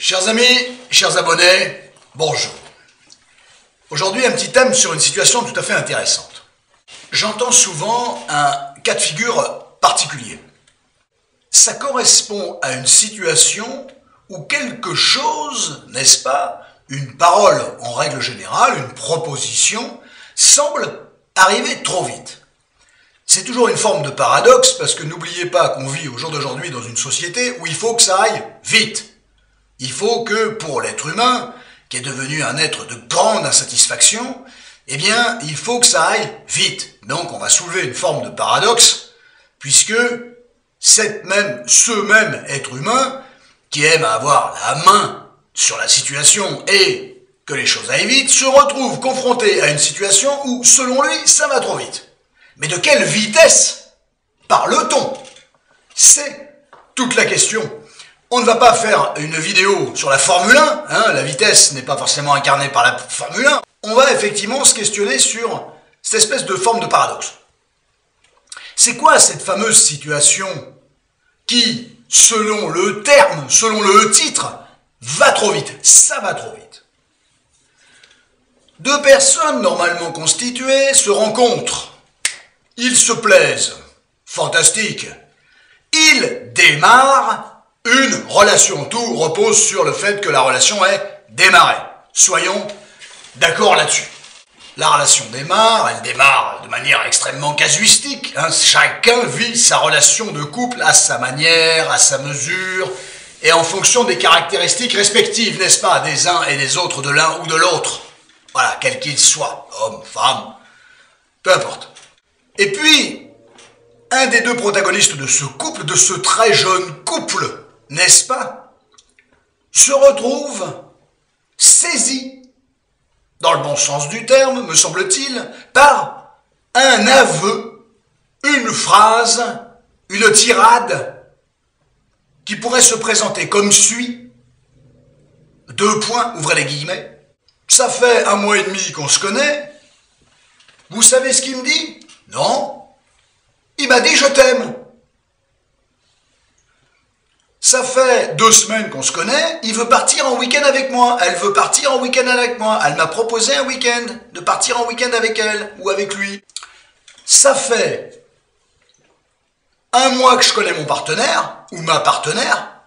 Chers amis, chers abonnés, bonjour. Aujourd'hui, un petit thème sur une situation tout à fait intéressante. J'entends souvent un cas de figure particulier. Ça correspond à une situation où quelque chose, n'est-ce pas, une parole en règle générale, une proposition, semble arriver trop vite. C'est toujours une forme de paradoxe parce que n'oubliez pas qu'on vit au jour d'aujourd'hui dans une société où il faut que ça aille vite. Il faut que pour l'être humain, qui est devenu un être de grande insatisfaction, eh bien, il faut que ça aille vite. Donc, on va soulever une forme de paradoxe, puisque ce même être humain, qui aime avoir la main sur la situation et que les choses aillent vite, se retrouve confronté à une situation où, selon lui, ça va trop vite. Mais de quelle vitesse parle-t-on? C'est toute la question. On ne va pas faire une vidéo sur la Formule 1, la vitesse n'est pas forcément incarnée par la Formule 1. On va effectivement se questionner sur cette espèce de forme de paradoxe. C'est quoi cette fameuse situation qui, selon le terme, selon le titre, va trop vite? Ça va trop vite. Deux personnes normalement constituées se rencontrent. Ils se plaisent. Fantastique. Ils démarrent une relation. Tout repose sur le fait que la relation est démarrée. Soyons d'accord là-dessus. La relation démarre, elle démarre de manière extrêmement casuistique. Chacun vit sa relation de couple à sa manière, à sa mesure, et en fonction des caractéristiques respectives, n'est-ce pas, des uns et des autres, de l'un ou de l'autre. Voilà, quel qu'il soit, homme, femme, peu importe. Et puis, un des deux protagonistes de ce couple, de ce très jeune couple, n'est-ce pas, se retrouve saisi, dans le bon sens du terme, me semble-t-il, par un aveu, une phrase, une tirade, qui pourrait se présenter comme suit, deux points, ouvrez les guillemets, ça fait 1 mois et demi qu'on se connaît, vous savez ce qu'il me dit? Non, il m'a dit je t'aime. Ça fait 2 semaines qu'on se connaît, il veut partir en week-end avec moi, elle veut partir en week-end avec moi, elle m'a proposé un week-end, de partir en week-end avec elle ou avec lui. Ça fait 1 mois que je connais mon partenaire ou ma partenaire,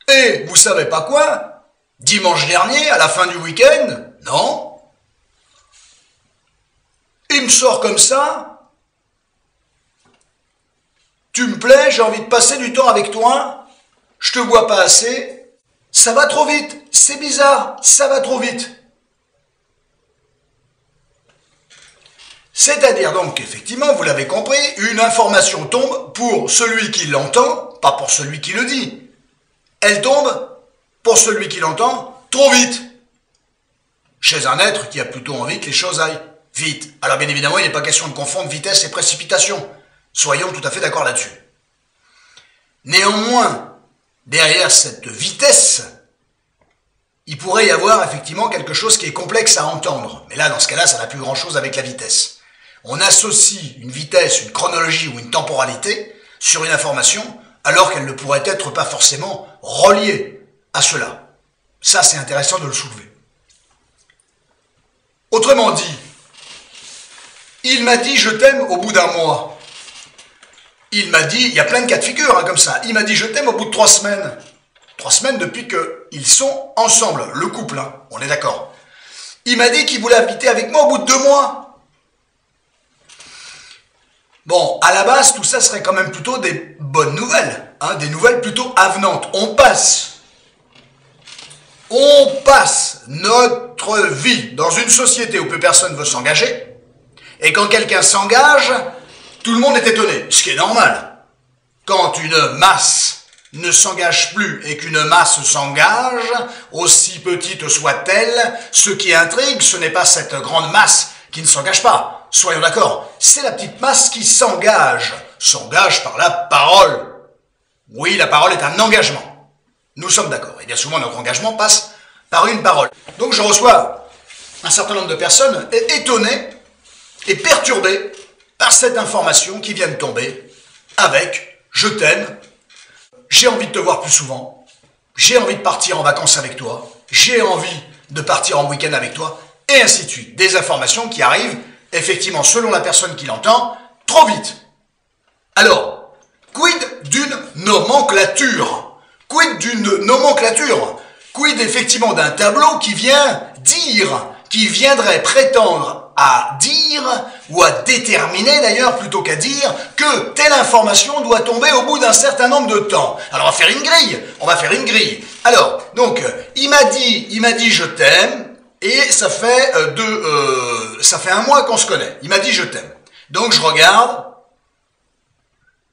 et vous savez pas quoi? Dimanche dernier, à la fin du week-end, non, il me sort comme ça. Tu me plais, j'ai envie de passer du temps avec toi, je te vois pas assez, ça va trop vite, c'est bizarre, ça va trop vite. C'est-à-dire donc qu'effectivement, vous l'avez compris, une information tombe pour celui qui l'entend, pas pour celui qui le dit. Elle tombe pour celui qui l'entend trop vite, chez un être qui a plutôt envie que les choses aillent vite. Alors bien évidemment, il n'est pas question de confondre vitesse et précipitation. Soyons tout à fait d'accord là-dessus. Néanmoins, derrière cette vitesse, il pourrait y avoir effectivement quelque chose qui est complexe à entendre. Mais là, dans ce cas-là, ça n'a plus grand-chose avec la vitesse. On associe une vitesse, une chronologie ou une temporalité sur une information, alors qu'elle ne pourrait être pas forcément reliée à cela. Ça, c'est intéressant de le soulever. Autrement dit, il m'a dit « je t'aime » au bout d'1 mois. Il m'a dit, il y a plein de cas de figure comme ça, il m'a dit « je t'aime » au bout de 3 semaines. 3 semaines depuis qu'ils sont ensemble, le couple, on est d'accord. Il m'a dit qu'il voulait habiter avec moi au bout de 2 mois. Bon, à la base, tout ça serait quand même plutôt des bonnes nouvelles, des nouvelles plutôt avenantes. On passe notre vie dans une société où plus personne ne veut s'engager, et quand quelqu'un s'engage, tout le monde est étonné, ce qui est normal. Quand une masse ne s'engage plus et qu'une masse s'engage, aussi petite soit-elle, ce qui intrigue, ce n'est pas cette grande masse qui ne s'engage pas. Soyons d'accord, c'est la petite masse qui s'engage par la parole. Oui, la parole est un engagement. Nous sommes d'accord. Et bien souvent, notre engagement passe par une parole. Donc je reçois un certain nombre de personnes étonnées et perturbées par cette information qui vient de tomber avec « je t'aime »,« j'ai envie de te voir plus souvent »,« j'ai envie de partir en vacances avec toi, j'ai envie de partir en week-end avec toi, et ainsi de suite. Des informations qui arrivent, effectivement, selon la personne qui l'entend, trop vite. Alors, quid d'une nomenclature? Quid d'une nomenclature? Quid effectivement d'un tableau qui vient dire, qui viendrait prétendre à dire, ou à déterminer d'ailleurs, plutôt qu'à dire, que telle information doit tomber au bout d'un certain nombre de temps. Alors on va faire une grille. Alors, donc, il m'a dit je t'aime, et ça fait un mois qu'on se connaît. Il m'a dit je t'aime. Donc je regarde.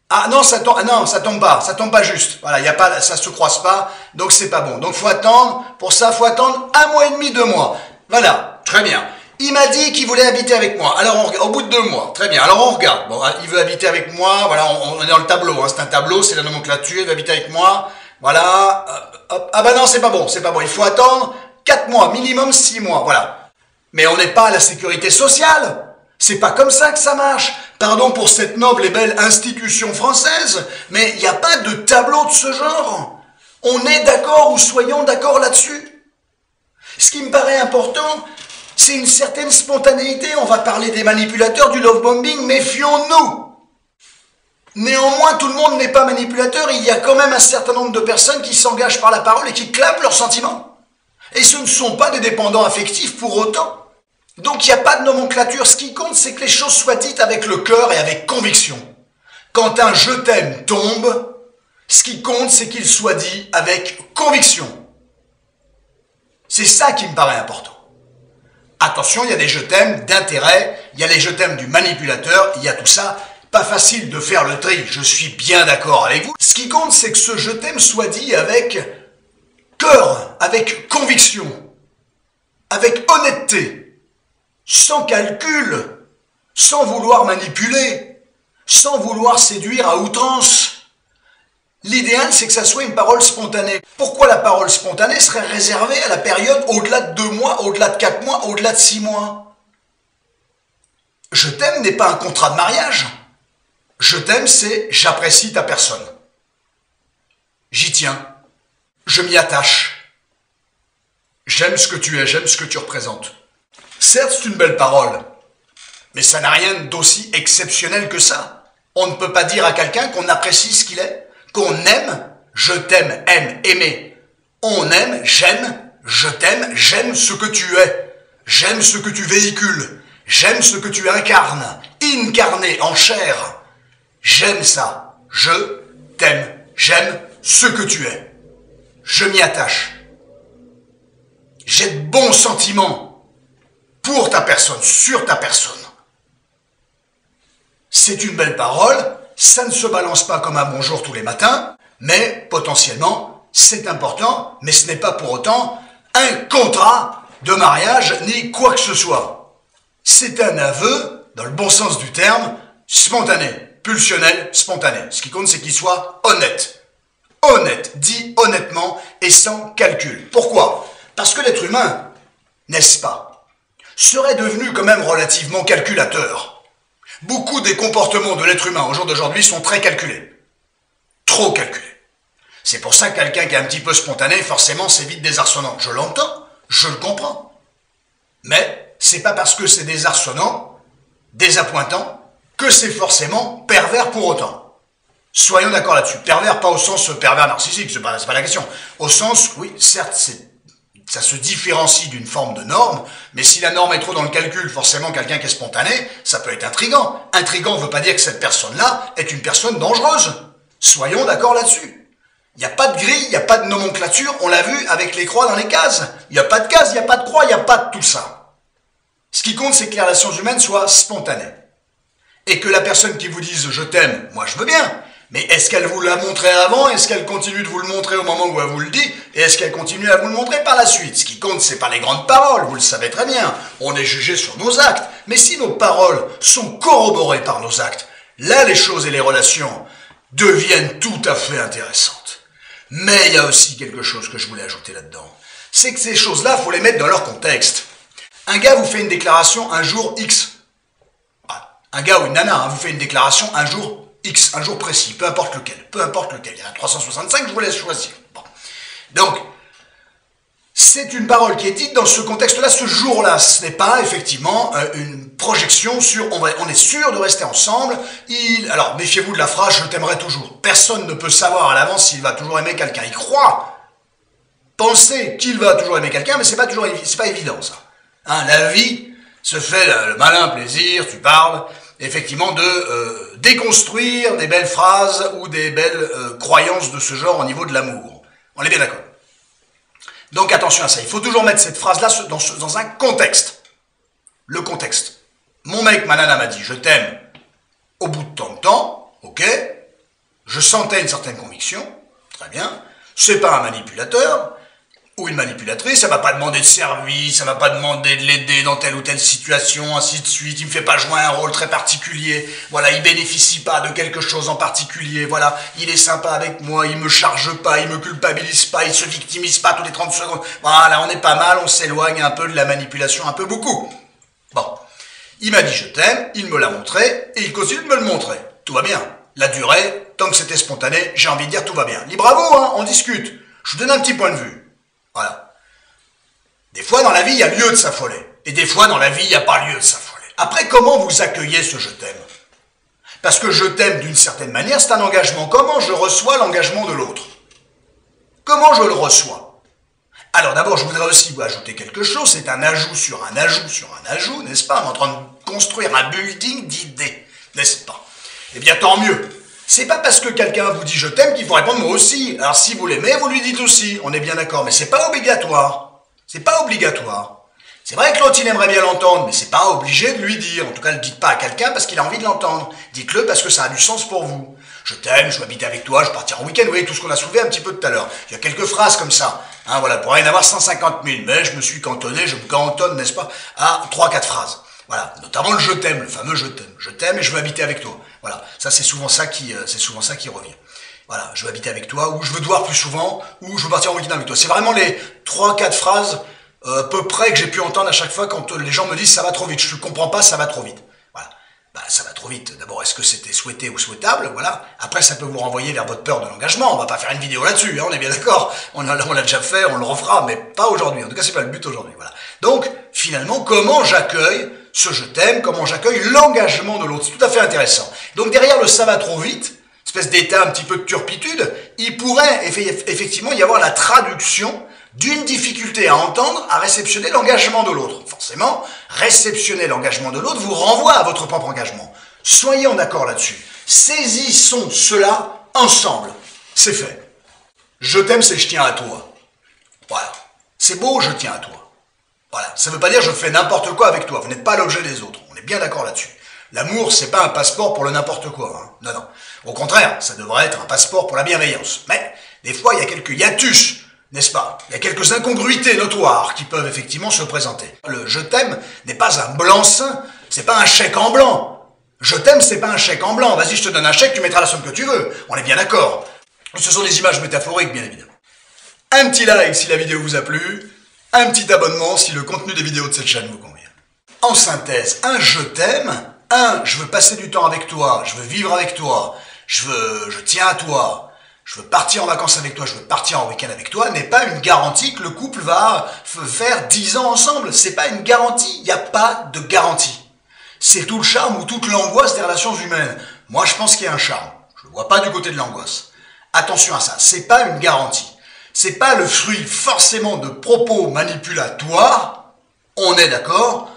Ah non, ça tombe pas juste. Voilà, y a pas, ça se croise pas, donc c'est pas bon. Donc faut attendre, pour ça, faut attendre 1 mois et demi, 2 mois. Voilà, très bien. Il m'a dit qu'il voulait habiter avec moi. Alors, au bout de 2 mois, très bien. Alors on regarde. Bon, il veut habiter avec moi. Voilà, on est dans le tableau. Hein. C'est un tableau, c'est la nomenclature. Il veut habiter avec moi. Voilà. Hop. Ah bah non, c'est pas bon. Il faut attendre 4 mois, minimum 6 mois. Voilà. Mais on n'est pas à la sécurité sociale. C'est pas comme ça que ça marche. Pardon pour cette noble et belle institution française, mais il n'y a pas de tableau de ce genre. On est d'accord ou soyons d'accord là-dessus. Ce qui me paraît important, c'est une certaine spontanéité. On va parler des manipulateurs, du love bombing, méfions-nous. Néanmoins, tout le monde n'est pas manipulateur. Il y a quand même un certain nombre de personnes qui s'engagent par la parole et qui clament leurs sentiments. Et ce ne sont pas des dépendants affectifs pour autant. Donc il n'y a pas de nomenclature. Ce qui compte, c'est que les choses soient dites avec le cœur et avec conviction. Quand un je t'aime tombe, ce qui compte, c'est qu'il soit dit avec conviction. C'est ça qui me paraît important. Attention, il y a des je t'aime d'intérêt, il y a les je t'aime du manipulateur, il y a tout ça. Pas facile de faire le tri, je suis bien d'accord avec vous. Ce qui compte, c'est que ce je t'aime soit dit avec cœur, avec conviction, avec honnêteté. Sans calcul, sans vouloir manipuler, sans vouloir séduire à outrance. L'idéal, c'est que ça soit une parole spontanée. Pourquoi la parole spontanée serait réservée à la période au-delà de 2 mois, au-delà de 4 mois, au-delà de 6 mois? Je t'aime n'est pas un contrat de mariage. Je t'aime, c'est j'apprécie ta personne. J'y tiens. Je m'y attache. J'aime ce que tu es, j'aime ce que tu représentes. Certes, c'est une belle parole, mais ça n'a rien d'aussi exceptionnel que ça. On ne peut pas dire à quelqu'un qu'on apprécie ce qu'il est, qu'on aime, je t'aime, aime, aimer. On aime, j'aime, je t'aime, j'aime ce que tu es, j'aime ce que tu véhicules, j'aime ce que tu incarnes, incarné en chair. J'aime ça, je t'aime, j'aime ce que tu es. Je m'y attache. J'ai de bons sentiments pour ta personne, sur ta personne. C'est une belle parole, ça ne se balance pas comme un bonjour tous les matins, mais potentiellement, c'est important, mais ce n'est pas pour autant un contrat de mariage ni quoi que ce soit. C'est un aveu, dans le bon sens du terme, spontané, pulsionnel, spontané. Ce qui compte, c'est qu'il soit honnête. Honnête, dit honnêtement et sans calcul. Pourquoi? Parce que l'être humain, n'est-ce pas, serait devenu quand même relativement calculateur. Beaucoup des comportements de l'être humain au jour d'aujourd'hui sont très calculés. Trop calculés. C'est pour ça que quelqu'un qui est un petit peu spontané, forcément, c'est vite désarçonnant. Je l'entends, je le comprends. Mais c'est pas parce que c'est désarçonnant, désappointant, que c'est forcément pervers pour autant. Soyons d'accord là-dessus. Pervers, pas au sens pervers narcissique, c'est pas la question. Au sens, oui, certes, ça se différencie d'une forme de norme, mais si la norme est trop dans le calcul, forcément quelqu'un qui est spontané, ça peut être intriguant. Intriguant ne veut pas dire que cette personne-là est une personne dangereuse. Soyons d'accord là-dessus. Il n'y a pas de grille, il n'y a pas de nomenclature, on l'a vu avec les croix dans les cases. Il n'y a pas de cases, il n'y a pas de croix, il n'y a pas de tout ça. Ce qui compte, c'est que les relations humaines soient spontanées. Et que la personne qui vous dise « je t'aime », moi je veux bien. Mais est-ce qu'elle vous l'a montré avant? Est-ce qu'elle continue de vous le montrer au moment où elle vous le dit? Et est-ce qu'elle continue à vous le montrer par la suite? Ce qui compte, c'est pas les grandes paroles, vous le savez très bien. On est jugé sur nos actes. Mais si nos paroles sont corroborées par nos actes, là, les choses et les relations deviennent tout à fait intéressantes. Mais il y a aussi quelque chose que je voulais ajouter là-dedans. C'est que ces choses-là, il faut les mettre dans leur contexte. Un gars vous fait une déclaration un jour X. Un gars ou une nana vous fait une déclaration un jour X, un jour précis, peu importe lequel. Il y en a 365, je vous laisse choisir. Bon. c'est une parole qui est dite dans ce contexte-là, ce jour-là. Ce n'est pas effectivement une projection sur on est sûr de rester ensemble. Alors méfiez-vous de la phrase « je t'aimerai toujours ». Personne ne peut savoir à l'avance s'il va toujours aimer quelqu'un. Il croit penser qu'il va toujours aimer quelqu'un, mais c'est pas évident ça. Hein, la vie se fait le malin plaisir, tu parles, effectivement de déconstruire des belles phrases ou des belles croyances de ce genre au niveau de l'amour. On est bien d'accord. Donc attention à ça, il faut toujours mettre cette phrase-là dans un contexte. Le contexte. Mon mec, ma nana m'a dit « je t'aime » au bout de tant de temps, ok, je sentais une certaine conviction, très bien, c'est pas un manipulateur ou une manipulatrice, ça m'a pas demandé de service, ça m'a pas demandé de l'aider dans telle ou telle situation, ainsi de suite, il me fait pas jouer un rôle très particulier, voilà, il bénéficie pas de quelque chose en particulier, voilà, il est sympa avec moi, il me charge pas, il me culpabilise pas, il se victimise pas tous les 30 secondes, voilà, on est pas mal, on s'éloigne un peu de la manipulation, un peu beaucoup. Bon, il m'a dit je t'aime, il me l'a montré, et il continue de me le montrer, tout va bien, la durée, tant que c'était spontané, j'ai envie de dire tout va bien. Libre à vous, hein, on discute, je vous donne un petit point de vue. Voilà. Des fois, dans la vie, il y a lieu de s'affoler. Et des fois, dans la vie, il n'y a pas lieu de s'affoler. Après, comment vous accueillez ce « je t'aime » ? Parce que « je t'aime » d'une certaine manière, c'est un engagement. Comment je reçois l'engagement de l'autre ? Comment je le reçois ? Alors d'abord, je voudrais aussi vous ajouter quelque chose. C'est un ajout sur un ajout sur un ajout, n'est-ce pas ? On est en train de construire un building d'idées, n'est-ce pas ? Eh bien, tant mieux. C'est pas parce que quelqu'un vous dit je t'aime qu'il faut répondre moi aussi. Alors si vous l'aimez, vous lui dites aussi. On est bien d'accord, mais c'est pas obligatoire. C'est pas obligatoire. C'est vrai que l'autre il aimerait bien l'entendre, mais c'est pas obligé de lui dire. En tout cas, ne le dites pas à quelqu'un parce qu'il a envie de l'entendre. Dites-le parce que ça a du sens pour vous. Je t'aime, je veux habiter avec toi, je vais partir en week-end. Vous voyez tout ce qu'on a soulevé un petit peu tout à l'heure. Il y a quelques phrases comme ça. Hein, voilà, pour en avoir 150 000, mais je me suis cantonné, je me cantonne, n'est-ce pas, à 3-4 phrases. Voilà, notamment le je t'aime, le fameux je t'aime. Je t'aime et je veux habiter avec toi. Voilà, ça c'est souvent ça qui revient. Voilà, je veux habiter avec toi, ou je veux te voir plus souvent, ou je veux partir en week-end avec toi. C'est vraiment les 3-4 phrases à peu près que j'ai pu entendre à chaque fois quand les gens me disent ça va trop vite. Je ne comprends pas, ça va trop vite. Voilà, bah, ça va trop vite. D'abord, est-ce que c'était souhaité ou souhaitable? Voilà. Après, ça peut vous renvoyer vers votre peur de l'engagement. On va pas faire une vidéo là-dessus, hein, on est bien d'accord. On l'a déjà fait, on le refera, mais pas aujourd'hui. En tout cas, c'est pas le but aujourd'hui. Voilà. Donc, finalement, comment j'accueille ce je t'aime, comment j'accueille l'engagement de l'autre. C'est tout à fait intéressant. Donc derrière le ça va trop vite, espèce d'état un petit peu de turpitude, il pourrait effectivement y avoir la traduction d'une difficulté à entendre, à réceptionner l'engagement de l'autre. Forcément, réceptionner l'engagement de l'autre vous renvoie à votre propre engagement. Soyez en accord là-dessus. Saisissons cela ensemble. C'est fait. Je t'aime, c'est je tiens à toi. Voilà. C'est beau, je tiens à toi. Voilà, ça ne veut pas dire je fais n'importe quoi avec toi, vous n'êtes pas l'objet des autres, on est bien d'accord là-dessus. L'amour, c'est pas un passeport pour le n'importe quoi, hein. Non, non. Au contraire, ça devrait être un passeport pour la bienveillance. Mais, des fois, il y a quelques hiatus, n'est-ce pas? Il y a quelques incongruités notoires qui peuvent effectivement se présenter. Le je t'aime n'est pas un blanc-seing, c'est pas un chèque en blanc. Je t'aime, c'est pas un chèque en blanc. Vas-y, je te donne un chèque, tu mettras la somme que tu veux. On est bien d'accord. Ce sont des images métaphoriques, bien évidemment. Un petit like si la vidéo vous a plu. Un petit abonnement si le contenu des vidéos de cette chaîne vous convient. En synthèse, un je t'aime, je veux passer du temps avec toi, je veux vivre avec toi, je tiens à toi, je veux partir en vacances avec toi, je veux partir en week-end avec toi, n'est pas une garantie que le couple va faire 10 ans ensemble. C'est pas une garantie, il n'y a pas de garantie. C'est tout le charme ou toute l'angoisse des relations humaines. Moi je pense qu'il y a un charme, je ne vois pas du côté de l'angoisse. Attention à ça, c'est pas une garantie. C'est pas le fruit forcément de propos manipulatoires, on est d'accord,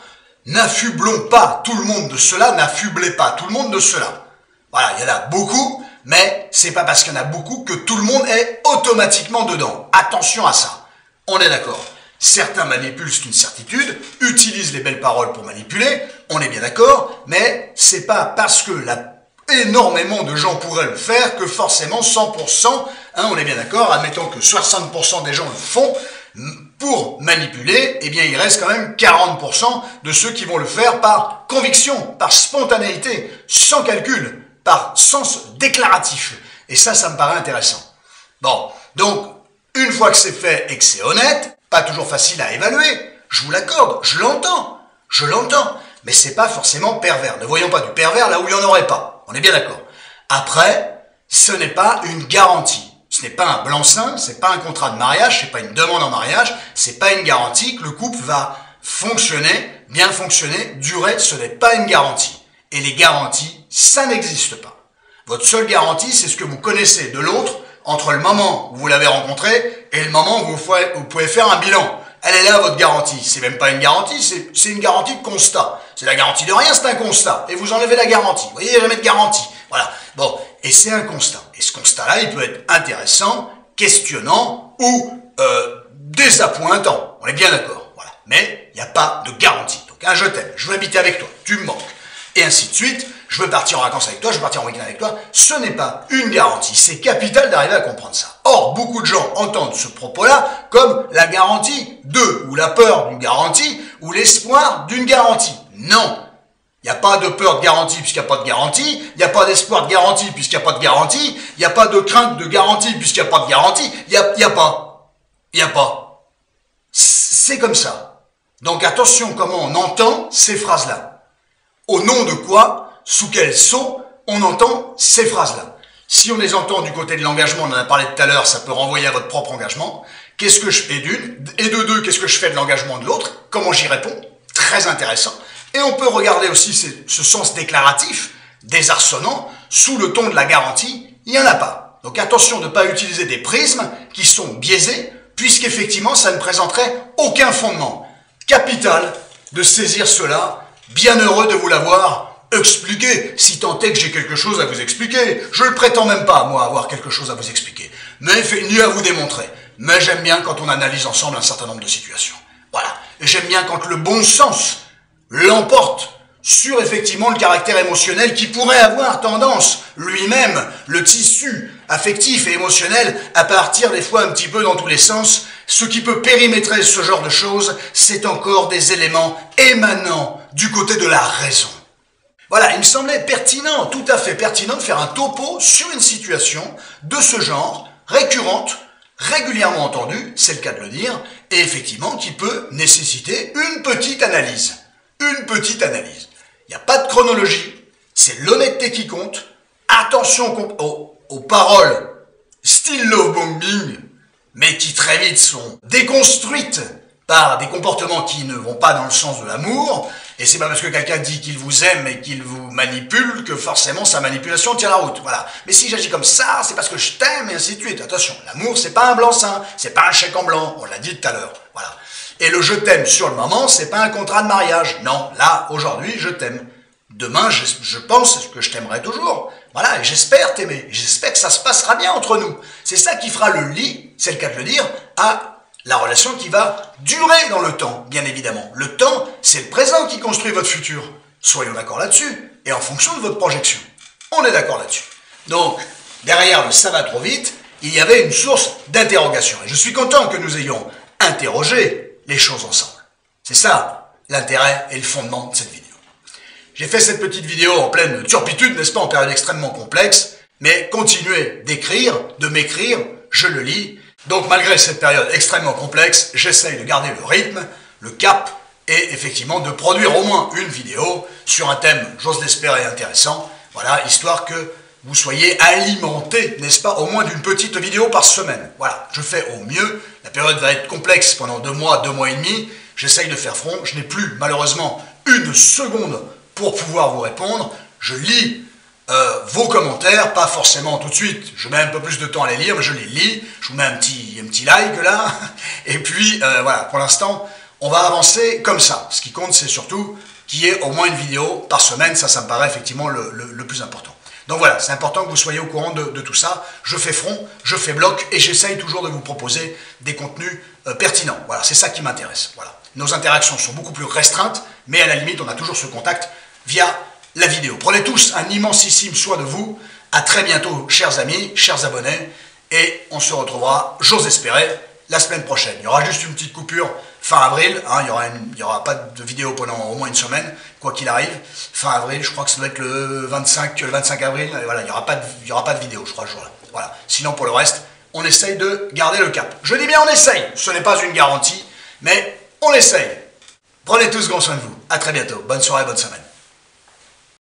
n'affublons pas tout le monde de cela, n'affublez pas tout le monde de cela. Voilà, il y en a beaucoup, mais c'est pas parce qu'il y en a beaucoup que tout le monde est automatiquement dedans. Attention à ça, on est d'accord. Certains manipulent, c'est une certitude, utilisent les belles paroles pour manipuler, on est bien d'accord, mais c'est pas parce que énormément de gens pourraient le faire que forcément 100%, on est bien d'accord, admettons que 60% des gens le font, pour manipuler, eh bien il reste quand même 40% de ceux qui vont le faire par conviction, par spontanéité, sans calcul, par sens déclaratif. Et ça me paraît intéressant. Bon, donc, une fois que c'est fait et que c'est honnête, pas toujours facile à évaluer, je vous l'accorde, je l'entends, mais c'est pas forcément pervers. Ne voyons pas du pervers là où il n'y en aurait pas. On est bien d'accord. Après, ce n'est pas une garantie. Ce n'est pas un blanc-seing, c'est pas un contrat de mariage, c'est pas une demande en mariage, c'est pas une garantie que le couple va fonctionner, bien fonctionner, durer, ce n'est pas une garantie. Et les garanties, ça n'existe pas. Votre seule garantie, c'est ce que vous connaissez de l'autre entre le moment où vous l'avez rencontré et le moment où vous pouvez faire un bilan. Elle est là, votre garantie. C'est même pas une garantie, c'est une garantie de constat. C'est la garantie de rien, c'est un constat. Et vous enlevez la garantie. Vous voyez, il n'y a jamais de garantie. Voilà. Bon. Et c'est un constat. Et ce constat-là, il peut être intéressant, questionnant ou désappointant. On est bien d'accord. Voilà. Mais il n'y a pas de garantie. Donc, un je t'aime, je veux habiter avec toi, tu me manques. Et ainsi de suite, je veux partir en vacances avec toi, je veux partir en week-end avec toi, ce n'est pas une garantie. C'est capital d'arriver à comprendre ça. Or, beaucoup de gens entendent ce propos-là comme la garantie de, ou la peur d'une garantie, ou l'espoir d'une garantie. Non. Il n'y a pas de peur de garantie puisqu'il n'y a pas de garantie, il n'y a pas d'espoir de garantie puisqu'il n'y a pas de garantie, il n'y a pas de crainte de garantie puisqu'il n'y a pas de garantie, il n'y a pas. Il n'y a pas. C'est comme ça. Donc attention comment on entend ces phrases-là. Au nom de quoi, sous quel sceau, on entend ces phrases-là. Si on les entend du côté de l'engagement, on en a parlé tout à l'heure, ça peut renvoyer à votre propre engagement. Qu'est-ce que je fais d'une? Et de deux, qu'est-ce que je fais de l'engagement de l'autre? Comment j'y réponds? Très intéressant. Et on peut regarder aussi ce sens déclaratif, désarçonnant, sous le ton de la garantie, il n'y en a pas. Donc attention de ne pas utiliser des prismes qui sont biaisés, puisqu'effectivement ça ne présenterait aucun fondement. Capital de saisir cela. Bien heureux de vous l'avoir expliqué, si tant est que j'ai quelque chose à vous expliquer. Je ne le prétends même pas, moi, avoir quelque chose à vous expliquer. Mais ni à vous démontrer. Mais j'aime bien quand on analyse ensemble un certain nombre de situations. Voilà. Et j'aime bien quand le bon sens l'emporte sur effectivement le caractère émotionnel qui pourrait avoir tendance, lui-même, le tissu affectif et émotionnel, à partir des fois un petit peu dans tous les sens. Ce qui peut périmétrer ce genre de choses, c'est encore des éléments émanant du côté de la raison. Voilà, il me semblait pertinent, tout à fait pertinent, de faire un topo sur une situation de ce genre, récurrente, régulièrement entendue, c'est le cas de le dire, et effectivement qui peut nécessiter une petite analyse. Une petite analyse. Il n'y a pas de chronologie, c'est l'honnêteté qui compte. Attention aux paroles style love bombing, mais qui très vite sont déconstruites par des comportements qui ne vont pas dans le sens de l'amour. Et c'est pas parce que quelqu'un dit qu'il vous aime et qu'il vous manipule que forcément sa manipulation tient la route. Voilà. Mais si j'agis comme ça, c'est parce que je t'aime et ainsi de suite. Attention, l'amour c'est pas un blanc-seing, c'est pas un chèque en blanc, on l'a dit tout à l'heure. Voilà. Et le je t'aime sur le moment, c'est pas un contrat de mariage. Non, là, aujourd'hui, je t'aime. Demain, je pense que je t'aimerai toujours. Voilà, et j'espère t'aimer. J'espère que ça se passera bien entre nous. C'est ça qui fera le lit, c'est le cas de le dire, à la relation qui va durer dans le temps, bien évidemment. Le temps, c'est le présent qui construit votre futur. Soyons d'accord là-dessus, et en fonction de votre projection. On est d'accord là-dessus. Donc, derrière le « ça va trop vite », il y avait une source d'interrogation. Et je suis content que nous ayons interrogé les choses ensemble. C'est ça l'intérêt et le fondement de cette vidéo. J'ai fait cette petite vidéo en pleine turpitude, n'est-ce pas, en période extrêmement complexe, mais continuez d'écrire, de m'écrire, je le lis. Donc malgré cette période extrêmement complexe, j'essaye de garder le rythme, le cap, et effectivement de produire au moins une vidéo sur un thème, j'ose l'espérer, intéressant, voilà, histoire que vous soyez alimenté, n'est-ce pas, au moins d'une petite vidéo par semaine. Voilà, je fais au mieux, la période va être complexe pendant 2 mois et demi, j'essaye de faire front, je n'ai plus malheureusement une seconde pour pouvoir vous répondre, je lis vos commentaires, pas forcément tout de suite, je mets un peu plus de temps à les lire, mais je les lis, je vous mets un petit like là, et puis voilà, pour l'instant, on va avancer comme ça. Ce qui compte, c'est surtout qu'il y ait au moins une vidéo par semaine, ça me paraît effectivement le plus important. Donc voilà, c'est important que vous soyez au courant de tout ça. Je fais front, je fais bloc, et j'essaye toujours de vous proposer des contenus pertinents. Voilà, c'est ça qui m'intéresse. Voilà. Nos interactions sont beaucoup plus restreintes, mais à la limite, on a toujours ce contact via la vidéo. Prenez tous un immensissime soin de vous. À très bientôt, chers amis, chers abonnés, et on se retrouvera, j'ose espérer, la semaine prochaine. Il y aura juste une petite coupure fin avril, hein, il y aura pas de vidéo pendant au moins une semaine, quoi qu'il arrive. Fin avril, je crois que ça doit être le 25 avril, et voilà, il y aura pas de vidéo, je crois, ce jour-là. Voilà. Sinon, pour le reste, on essaye de garder le cap. Je dis bien on essaye, ce n'est pas une garantie, mais on essaye. Prenez tous grand soin de vous. À très bientôt. Bonne soirée, bonne semaine.